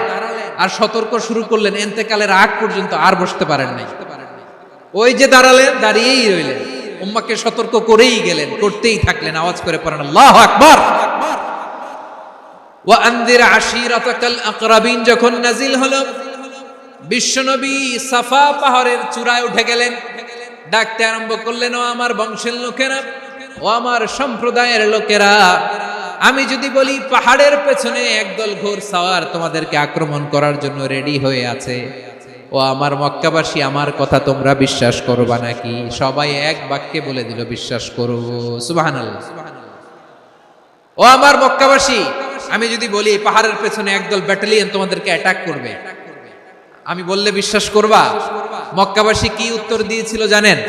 আর সতর্ক শুরু করলেন, ইন্তেকালের আগ পর্যন্ত আর বসতে পারেন নাই। ওই যে দাঁড়ালেন, দাঁড়িয়েই রইলেন, উম্মাহকে সতর্ক করেই গেলেন, করতেই থাকলেন। আওয়াজ করে পড়েন আল্লাহু আকবার। ওয়া আনযির আশীরাতাকাল আকরাবিন যখন নাজিল হলো, বিশ্বনবী সাফা পাহাড়ের চূড়ায় উঠে গেলেন, ডাকতে আরম্ভ করলেন, ও আমার বংশের লোকেরা, ও আমার সম্প্রদায়ের লোকেরা, আমি যদি বলি পাহাড়ের পেছনে একদল ঘোড়সাওয়ার তোমাদেরকে আক্রমণ করার জন্য রেডি হয়ে আছে, ও আমার মক্কাবাসী, আমার কথা তোমরা বিশ্বাস করবা নাকি? সবাই এক বাক্যে বলে দিল, বিশ্বাস করো। সুবহানাল্লাহ। ও আমার মক্কাবাসী, আমি যদি বলি পাহাড়ের পেছনে একদল ব্যাটালিয়ন তোমাদেরকে অ্যাটাক করবে, আমি বললে বিশ্বাস করবা? মক্কাবাসী কি উত্তর দিয়েছিল জানেন?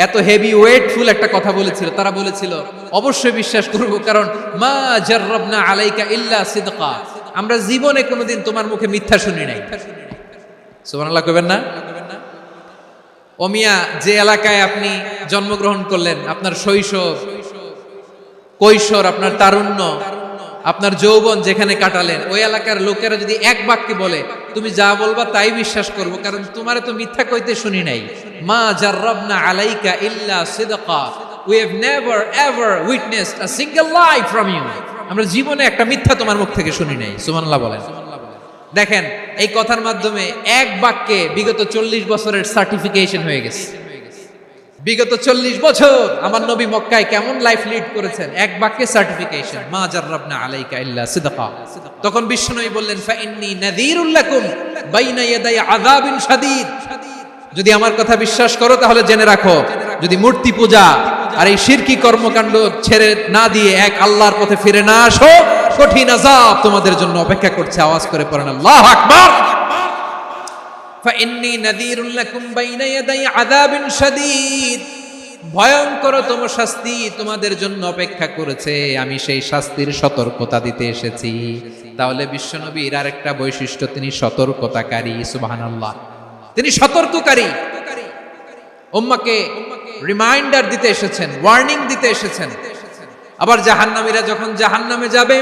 এত হেভি ওয়েটফুল একটা কথা বলেছিল। তারা বলেছিল, অবশ্যই বিশ্বাস করব, কারণ মা জাররাবনা আলাইকা ইল্লা সিদকা, আমরা জীবনে কোনোদিন তোমার মুখে মিথ্যা শুনি নাই। সুবহানাল্লাহ কইবেন না? ও মিয়া, যে এলাকায় আপনি জন্মগ্রহণ করলেন, আপনার শৈশব, কৈশোর, আপনার তারুণ্য, আপনার যৌবন যেখানে কাটালেন, ওই এলাকার লোকেরা যদি এক বাক্যে বলে তুমি যা বলবা তাই বিশ্বাস করব, কারণ তোমারে তো মিথ্যা কইতে শুনি নাই। মা জাররাবনা আলাইকা ইল্লা সিদকা, we have never ever witnessed a single lie from you, আমরা জীবনে একটা মিথ্যা তোমার মুখ থেকে শুনি নাই। সুবহানাল্লাহ বলেন। দেখেন, এই কথার মাধ্যমে এক বাক্যে বিগত 40 বছরের সার্টিফিকেশন হয়ে গেছে। বিগত 40 বছর আমার নবী মক্কায় কেমন লাইফ লিড করেছেন, এক বাক্যে সার্টিফিকেশন, মা জাররাবনা আলাইকা ইল্লা সিদকা। তখন বিশ্বনবী বললেন, ফা ইন্নী নাযীরুল লাকুম বাইনা ইয়াদাই আযাবিন শাদীদ, যদি আমার কথা বিশ্বাস করো তাহলে জেনে রাখো, যদি মূর্তি পূজা আর এই শিরকি কর্মকাণ্ড ছেড়ে না দিয়ে এক আল্লাহর পথে ফিরে না আসো, কঠিন আযাব তোমাদের জন্য অপেক্ষা করছে। আওয়াজ করে পড়েন আল্লাহু আকবার। ফাইন্নী নাযীরুল লাকুম বাইনা ইয়াদাই আযাবিন শাদীদ, ভয়ঙ্করতম শাস্তি তোমাদের জন্য অপেক্ষা করেছে, আমি সেই শাস্তির সতর্কতা দিতে এসেছি। তাহলে বিশ্বনবীর আরেকটা বৈশিষ্ট্য, তিনি সতর্কতাকারী। সুবহানাল্লাহ। তিনি সতর্ককারী, উম্মাহকে রিমাইন্ডার দিতে এসেছেন, ওয়ার্নিং দিতে এসেছেন। আবার জাহান্নামীরা যখন জাহান্নামে যাবে,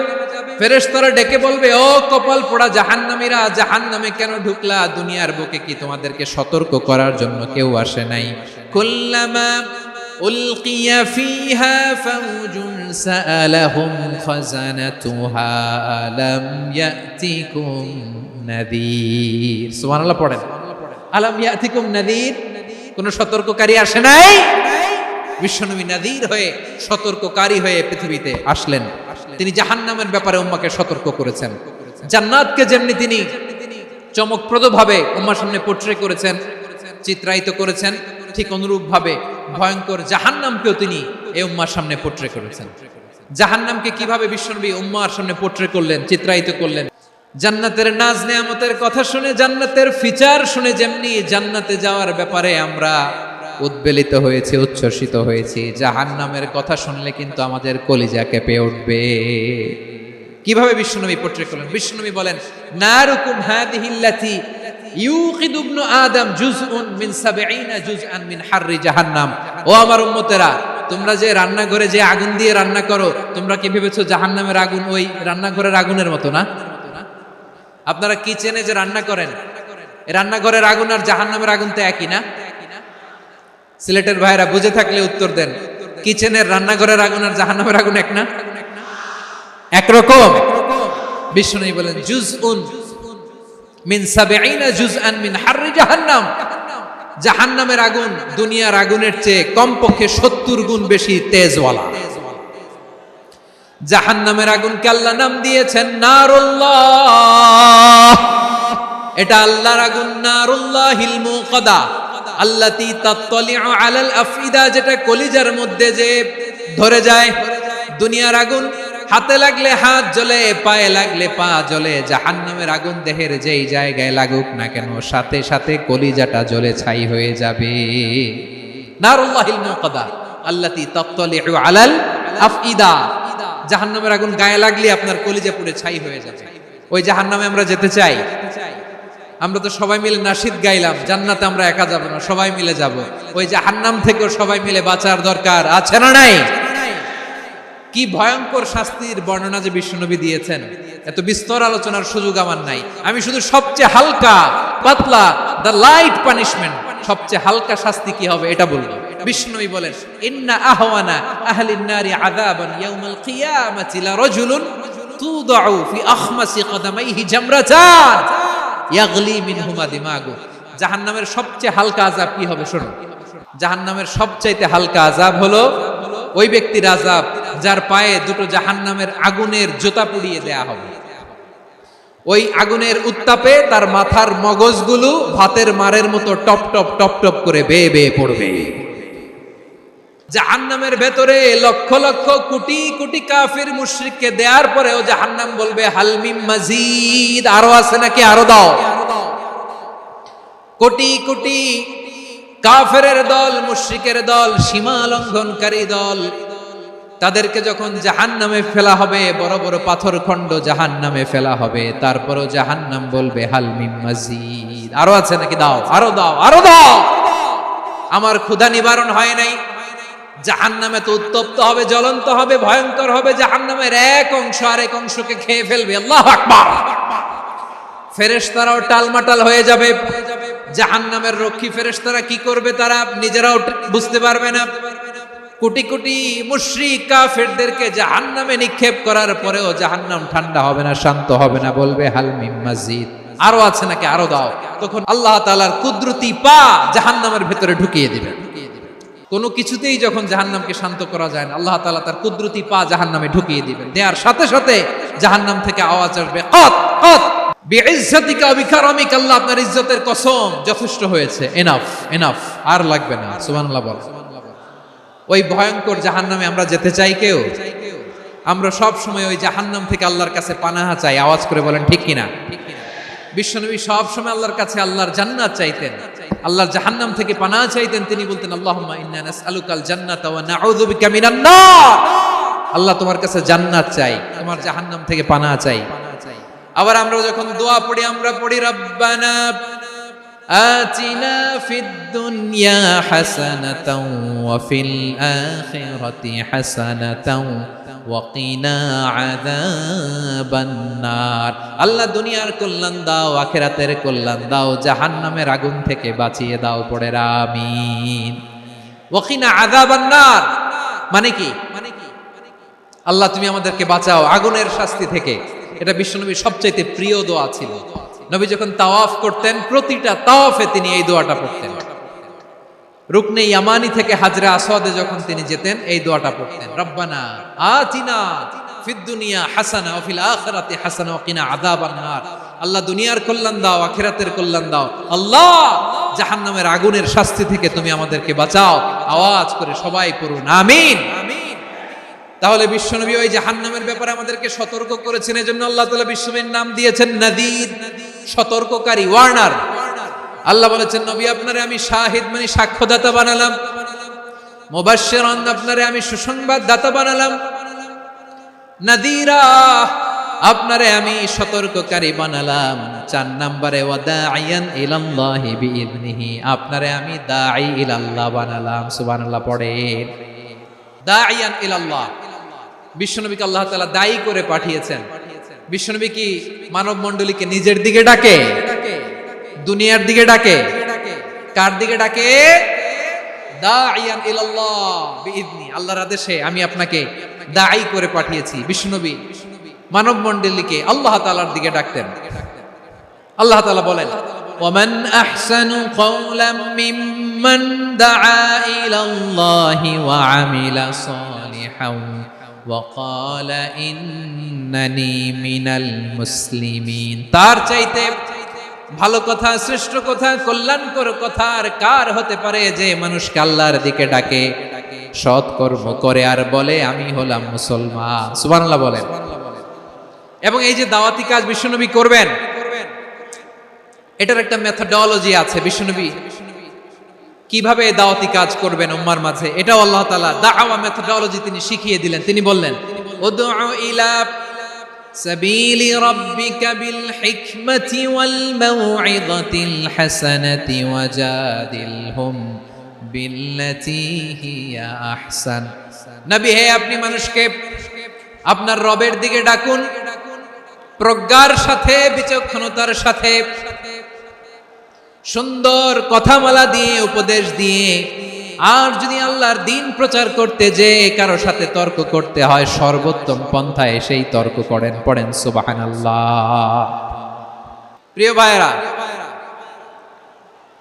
ফেরেশতারা ডেকে বলবে, ও কপাল পোড়া জাহান্নামীরা, জাহান্নামে কেন ঢুকলা? দুনিয়ার বুকে কি তোমাদেরকে সতর্ক করার জন্য কেউ আসে নাই? কুল্লামা উলকিয়া ফিহা ফাউজুন সাআলাহুম খাজানাতুহা আলাম ইয়াতিকুম নাযীর। সুবহানাল্লাহ পড়েন। আলাম ইয়াতিকুম নাযীর, কোন সতর্ককারী আসে নাই? বিশ্বনবী নাযীর হয়ে, সতর্ককারী হয়ে পৃথিবীতে আসলেন। তিনি জাহান্নামের ব্যাপারে উম্মাকে সতর্ক করেছেন। জান্নাতকে যেমনি তিনি চমকপ্রদভাবে উম্মার সামনে পোট্রে করেছেন, চিত্রায়িত করেছেন, ঠিক অনুরূপ ভাবে ভয়ঙ্কর জাহান্নামকেও তিনি এই উম্মার সামনে পোট্রে করেছেন। জাহান্নামকে কিভাবে বিশ্বনবী উম্মার সামনে পোট্রে করলেন, চিত্রায়িত করলেন? জান্নাতের নাজ নেয়ামতের কথা শুনে, জান্নাতের ফিচার শুনে যেমনি জান্নাতে যাওয়ার ব্যাপারে আমরা উদ্বেলিত হয়েছি, উচ্ছ্বসিত হয়েছি, জাহান্নামের কথা শুনলে কিন্তু আমাদের কলিজা কেঁপে উঠবে। কিভাবে বিশ্বনবী পোট্রে করলেন? বিশ্বনবী বলেন, নারুকুম হাদিহিল্লাতি ইউকিদু ইবনু আদম জুজউন মিন ৭০ জুজআন মিন হাররি জাহান্নাম। ও আমার উম্মতেরা, তোমরা যে রান্নাঘরে যে আগুন দিয়ে রান্না করো, তোমরা কি ভেবেছো জাহান্নামের আগুন ওই রান্নাঘরের আগুনের মতো না? আপনারা কিচেনে যে রান্না করেন, রান্নাঘরের আগুন আর জাহান্নামের আগুন তো একই না? সিলেটের ভাইরা বুঝে থাকলে উত্তর দেন। কিচেনের রান্নাঘরের আগুন আর জাহান্নামের আগুন এক না? একরকম। বিষ্ণু বলেন, জুজউন মিন ৭০ জুজআন মিন হাররি জাহান্নাম। জাহান্নামের আগুন দুনিয়ার আগুনের চেয়ে কমপক্ষে ৭০ গুণ বেশি তেজওয়ালা। জাহান্নামের আগুনকে আল্লাহ নাম দিয়েছেন নারুল্লাহ। এটা আল্লাহর আগুন, নারুল্লাহিল মুকাদা আল্লাতী তাত্তালিউ আলাল আফইদা, যেটা কলিজার মধ্যে যে ধরে যায়। দুনিয়ার আগুন হাতে লাগলে হাত জ্বলে, পায়ে লাগলে পা জ্বলে। জাহান্নামের আগুন দেহের যেই জায়গায় লাগুক না কেন, সাথে সাথে কলিজাটা জ্বলে ছাই হয়ে যাবে। নারুল্লাহিল মুকাদা আল্লাতী তাত্তালিউ আলাল আফইদা। জাহান্নামের আগুন গায়ে লাগলে আপনার কলিজা পুড়ে ছাই হয়ে যাবে। ওই জাহান্নামে আমরা যেতে চাই? আমরা তো সবাই মিলে নাশিদ গাইলাম, জান্নাতে আমরা একা যাব না, সবাই মিলে যাব। ওই জাহান্নাম থেকেও সবাই মিলে বাঁচার দরকার আছে না নাই? কি ভয়ঙ্কর শাস্তির বর্ণনা যে বিশ্বনবী দিয়েছেন, এত বিস্তর আলোচনার সুযোগ আমার নাই। আমি শুধু সবচেয়ে হালকা পাতলা, দ্য লাইট পানিশমেন্ট, সবচেয়ে হালকা শাস্তি কি হবে এটা বলবো। বিশ্বনবী বলেন, ইন্না আহওয়ানা আহলিন নারি আযাবান ইয়াউমাল কিয়ামাতি লা রাজুলুন তুদাউ ফি আখমাসি কদামাইহি জামরাতান ইয়াগলি মিনহুমা দিমাগু। জাহান্নামের সবচেয়ে হালকা আযাব কি হবে শুনুন। জাহান্নামের সবচাইতে হালকা আযাব হলো ওই ব্যক্তির আযাব যার পায়ে দুটো জাহান্নামের আগুনের জুতা পুড়িয়ে দেয়া হবে। ওই আগুনের উত্তাপে তার মাথার মগজগুলো ভাতের মারের মতো টপ টপ টপ টপ করে বেয়ে বেয়ে পড়বে। জাহান্নামের ভেতরে লক্ষ লক্ষ কোটি কোটি কাফির মুশরিককে দেওয়ার পরেও জাহান্নাম বলবে, হাল মিন মাজিদ, আরো আছে নাকি, আরো দাও। কোটি কোটি কাফেরের দল, মুশরিকের দল, সীমা লঙ্ঘনকারী দল, তাদেরকে যখন জাহান্নামে ফেলা হবে, বড় বড় পাথর খণ্ড জাহান্নামে ফেলা হবে, তারপরও জাহান্নাম বলবে, হাল মিন মাজিদ, আরো আছে নাকি, দাও, আরো দাও, আরো দাও। আমার ক্ষুধা নিবারণ হয় নাই। জাহান্নামে তো উত্তপ্ত হবে, জ্বলন্ত হবে, ভয়ঙ্কর হবে। জাহান্নামের এক অংশ আরেক অংশকে খেয়ে ফেলবে। আল্লাহু আকবার। ফেরেশতারাও টালমাটাল হয়ে যাবে। জাহান্নামের রক্ষী ফেরেশতারা কি করবে তারা নিজেরাও বুঝতে পারবে না। কোটি কোটি মুশরিক কাফেরদেরকে জাহান্নামে নিক্ষেপ করার পরেও জাহান্নাম ঠান্ডা হবে না, শান্ত হবে না, বলবে হাল মিন মাজিদ, আরো আছে নাকি, আরো দাও। তখন আল্লাহ তাআলার কুদরতি পা জাহান্নামের ভিতরে ঢুকিয়ে দিবেন। কোনো কিছুতেই যখন জাহান্নামকে শান্ত করা যায় না, আল্লাহ তাআলা তার কুদরতি পা জাহান্নামে ঢুকিয়ে দিবেন। দেওয়ার সাথে সাথে জাহান্নাম থেকে আওয়াজ আসবে, কত কত বিইজ্জাতিকা ওয়া বিকারামিকা, আল্লাহ আপনার ইজ্জতের কসম, যথেষ্ট হয়েছে, এনাফ এনাফ, আর লাগবে না। সুবহানাল্লাহ বল। ওই ভয়ঙ্কর জাহান্নামে আমরা যেতে চাই কেউ? আমরা সব সময় ওই জাহান্নাম থেকে আল্লাহর কাছে পানাহা চাই। আওয়াজ করে বলেন ঠিক কিনা? বিশ্বনবী সব সময় আল্লাহর কাছে আল্লাহর জান্নাত চাইতেন, আল্লাহর জাহান্নাম থেকে পানাহা চাইতেন। তিনি বলতেন, আল্লাহুম্মা ইন্না নাসআলুকাল জান্নাতা ওয়া নাউযু বিকা মিনান নার। আল্লাহ তোমার কাছে জান্নাত চাই, তোমার জাহান্নাম থেকে পানাহা চাই। আবার আমরা যখন দোয়া পড়ি, আমরা পড়ি, রব্বানা আতিনা ফিদ দুনিয়া হাসানাতাও ওয়া ফিল আখিরাতি হাসানাতাও ওয়াকিনা আযাবান নার। আল্লাহ দুনিয়ার কল্যাণ দাও, আখিরাতের কল্যাণ দাও, জাহান্নামের আগুন থেকে বাঁচিয়ে দাও। পড়ে আমিন। ওয়াকিনা আযাবান নার মানে কি? আল্লাহ তুমি আমাদেরকে বাঁচাও আগুনের শাস্তি থেকে। এটা বিশ্বনবীর সবচাইতে প্রিয় দোয়া ছিল। নবী যখন তাওয়াফ করতেন, প্রতিটা তাওয়াফে তিনি এই দোয়াটা পড়তেন। রুকনে ইয়ামানি থেকে হাজরে আসওয়াদে যখন তিনি যেতেন, এই দোয়াটা পড়তেন, রব্বানা আতিনা ফিদ দুনিয়া হাসানা ওয়া ফিল আখিরাতি হাসানা ওয়া কিনা আযাবান নার। আল্লাহ দুনিয়ার কল্যাণ দাও, আখিরাতের কল্যাণ দাও। আল্লাহ জাহান্নামের আগুনের শাস্তি থেকে তুমি আমাদেরকে বাঁচাও। আওয়াজ করে সবাই পড়ুন আমিন। তাহলে বিশ্বনবী ওই জাহান্নামের ব্যাপারে আমাদেরকে সতর্ক করেছেন। এজন্য আল্লাহ তাআলা বিশ্বনবীর নাম দিয়েছেন নাযীর, সতর্ককারী, ওয়ার্নার। আল্লাহ বলেছেন, নবী আপনারে আমি শাহিদ মানে সাক্ষ্যদাতা বানালাম, মুবাশশিরান আপনারে আমি সুসংবাদ দাতা বানালাম, নাযীরা আপনারে আমি সতর্ককারী বানালাম। 4 নম্বরে ওয়াদাইয়ান ইলাল্লাহি বিইذনিহি, আপনারে আমি দাঈ ইলাল্লাহ বানালাম। সুবহানাল্লাহ পড়েন। দাঈয়ান ইলাল্লাহ, বিশ্বনবীকে আল্লাহ তাআলা দায়ী করে পাঠিয়েছেন। বিশ্বনবী কি মানব মণ্ডলীকে নিজের দিকে ডাকে? দুনিয়ার দিকে ডাকে? কার দিকে ডাকে? দাঈয়ান ইলাল্লাহ বিইذনি, আল্লাহর আদেশে আমি আপনাকে দায়ী করে পাঠিয়েছি। বিশ্বনবী মানব মণ্ডলীকে আল্লাহ তাআলার দিকে ডাকতেন। আল্লাহ তাআলা বলেন, ওয়ামান আহসানু কওলাম মিম্মান দাআ ইলাল্লাহি ওয়া আমিলা সালিহান ওয়া ক্বালা ইন্নানি মিনাল মুসলিমিন। তার চাইতে ভালো কথা, শ্রেষ্ঠ কথা, কল্যাণকর কথা আর কার হতে পারে যে মানুষকে আল্লাহর দিকে ডাকে, সৎ কর্ম করে আর বলে আমি হলাম মুসলমান। সুবহানাল্লাহ বলেন। এবং এই যে দাওয়াতি কাজ বিশ্বনবী করবেন, এটার একটা মেথডোলজি আছে। বিশ্বনবী কিভাবে দাওয়াতি কাজ করবেন উম্মার মাঝে, এটাও আল্লাহ তাআলা দাওয়া মেথডোলজি তিনি শিখিয়ে দিলেন। তিনি বললেন, উদউ ইলা সাবিলি রাব্বিকা বিল হিকমাতি ওয়াল মাউইযাতিল হাসানাতি ওয়াজাদিলহুম বিল্লাতী হিয়া আহসান। নবী হে, আপনি মানুষকে আপনার রবের দিকে ডাকুন, প্রজ্ঞার সাথে, বিচক্ষণতার সাথে, সুন্দর কথামালা দিয়ে, উপদেশ দিয়ে। আর যদি আল্লাহর দ্বীন প্রচার করতে যে কারো সাথে তর্ক করতে হয়, সর্বোত্তম পন্থায় সেই তর্ক করেন। পড়েন সুবহানাল্লাহ। প্রিয় ভাইরা,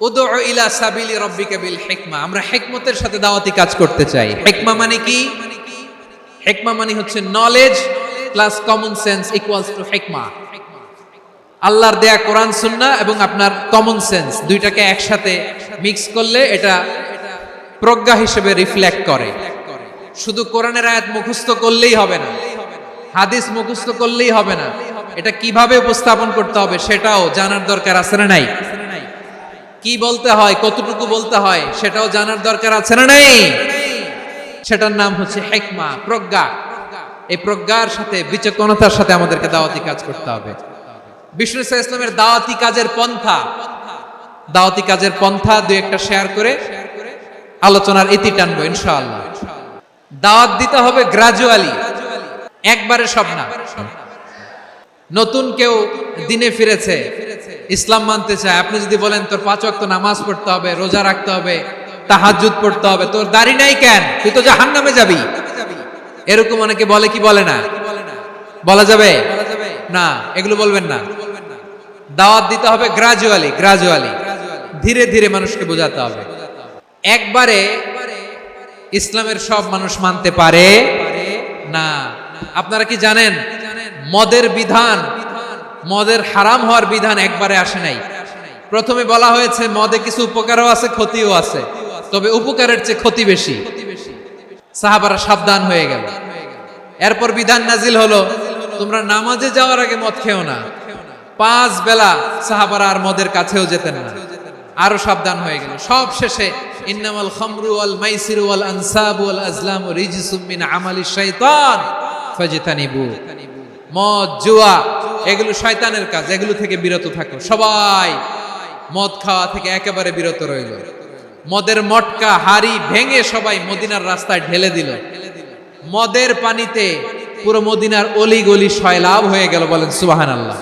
উদউ ইলা সাবিলি রাব্বিকা বিল হিকমা, আমরা হিকমতের সাথে দাওয়াতি কাজ করতে চাই। হিকমা মানে কি? হিকমা মানে হচ্ছে knowledge plus common sense equals to হিকমা। আল্লাহর দেয়া কোরআন সুন্নাহ এবং আপনার কমন সেন্স দুইটাকে একসাথে মিক্স করলে এটা প্রজ্ঞা হিসেবে রিফ্লেক্ট করে। শুধু কোরআনের আয়াত মুখস্থ করলেই হবে না, হাদিস মুখস্থ করলেই হবে না, এটা কিভাবে উপস্থাপন করতে হবে সেটাও জানার দরকার আছে না নাই? কি বলতে হয়, কতটুকু বলতে হয় সেটাও জানার দরকার আছে না নাই? সেটার নাম হচ্ছে হিকমা, প্রজ্ঞা। এই প্রজ্ঞার সাথে, বিচক্ষণতার সাথে আমাদেরকে দাওয়াতি কাজ করতে হবে। বিষ্ণু ইসলামের দাওয়াতি কাজের পন্থা, দাওয়াতি কাজের পন্থা দুই একটা শেয়ার করে আলোচনার ইতি টানবো ইনশাআল্লাহ। দাওয়াত দিতে হবে গ্রাজুয়ালি, একবারে সব না। নতুন কেউ দিনে ফিরেছে, ইসলাম মানতে চায়, আপনি যদি বলেন তোর 5 ওয়াক্ত নামাজ পড়তে হবে, রোজা রাখতে হবে, তাহাজ্জুদ পড়তে হবে, তোর দাড়ি নাই কেন, তুই তো জাহান্নামে যাবি, এরকম অনেকে বলে কি বলে না? বলা যাবে না, এগুলো বলবেন না। দাওয়াত দিতে হবে গ্রাজুয়ালি, গ্রাজুয়ালি, ধীরে ধীরে মানুষকে বোঝাতে হবে। একবারে ইসলামের সব মানুষ মানতে পারে না। আপনারা কি জানেন মদের বিধান, মদের হারাম হওয়ার বিধান একবারে আসে নাই। প্রথমে বলা হয়েছে মদে কিছু উপকারও আছে, ক্ষতিও আছে, তবে উপকারের চেয়ে ক্ষতি বেশি। সাহাবারা সাবধান হয়ে গেল। এরপর বিধান নাজিল হলো, তোমরা নামাজে যাওয়ার আগে মদ খেও না। 5 বেলা সাহাবারা আর মদের কাছেও যেতেন না, আরো সাবধান হয়ে গেল। সব শেষে ইন্নামাল খামরু ওয়াল মাইসিরু ওয়াল আনসাবু ওয়াল আজলামু রিজসুম মিন আমালিশ শাইতান ফাজতানিবু। মদ, জুয়া এগুলো শয়তানের কাজ, এগুলো থেকে বিরত থাকো। সবাই মদ খাওয়া থেকে একেবারে বিরত রইল। মদের মটকা, হাড়ি ভেঙে সবাই মদিনার রাস্তায় ঢেলে দিল। মদের পানিতে পুরো মদিনার অলি গলি সয়লাভ হয়ে গেল, বলেন সুবহানাল্লাহ।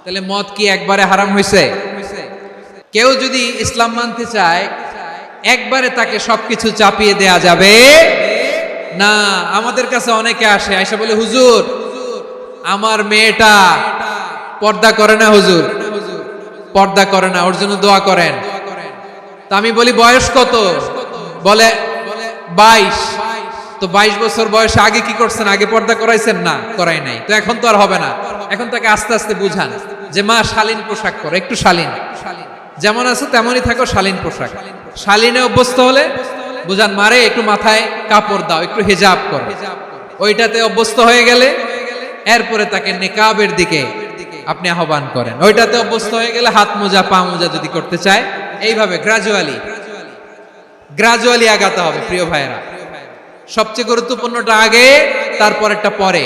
তাহলে মদ কি একবারে হারাম হয়েছে? কেউ যদি ইসলাম মানতে চায় একবারে তাকে সবকিছু চাপিয়ে দেয়া যাবে না। আমাদের কাছে অনেকে আসে, আয়সা বলে, হুজুর আমার মেয়েটা পর্দা করে না, হুজুর পর্দা করে না, ওর জন্য দোয়া করেন। তা আমি বলি বয়স কত? বলে 22। তো 22 বছর বয়সে আগে কি করছেন? আগে পর্দা করাইছেন? না, করাই নাই। তো এখন তো আর হবে না। এখন তাকে আস্তে আস্তে বুঝান যে মা শালীন পোশাক করো, একটু শালীন, যেমন আছো তেমনই থাকো, শালীন পোশাক। শালীনে অভ্যস্ত হলে বুঝান, মারে একটু মাথায় কাপড় দাও, একটু হিজাব করো। ওইটাতে অভ্যস্ত হয়ে গেলে এরপরে তাকে নিকাবের দিকে আপনি আহ্বান করেন। ওইটাতে অভ্যস্ত হয়ে গেলে হাত মোজা পা মোজা যদি করতে চায়, এইভাবে গ্রাজুয়ালি আগাতে হবে। প্রিয় ভাইয়েরা, সবচেয়ে গুরুত্বপূর্ণটা আগে, তারপরেরটা পরে।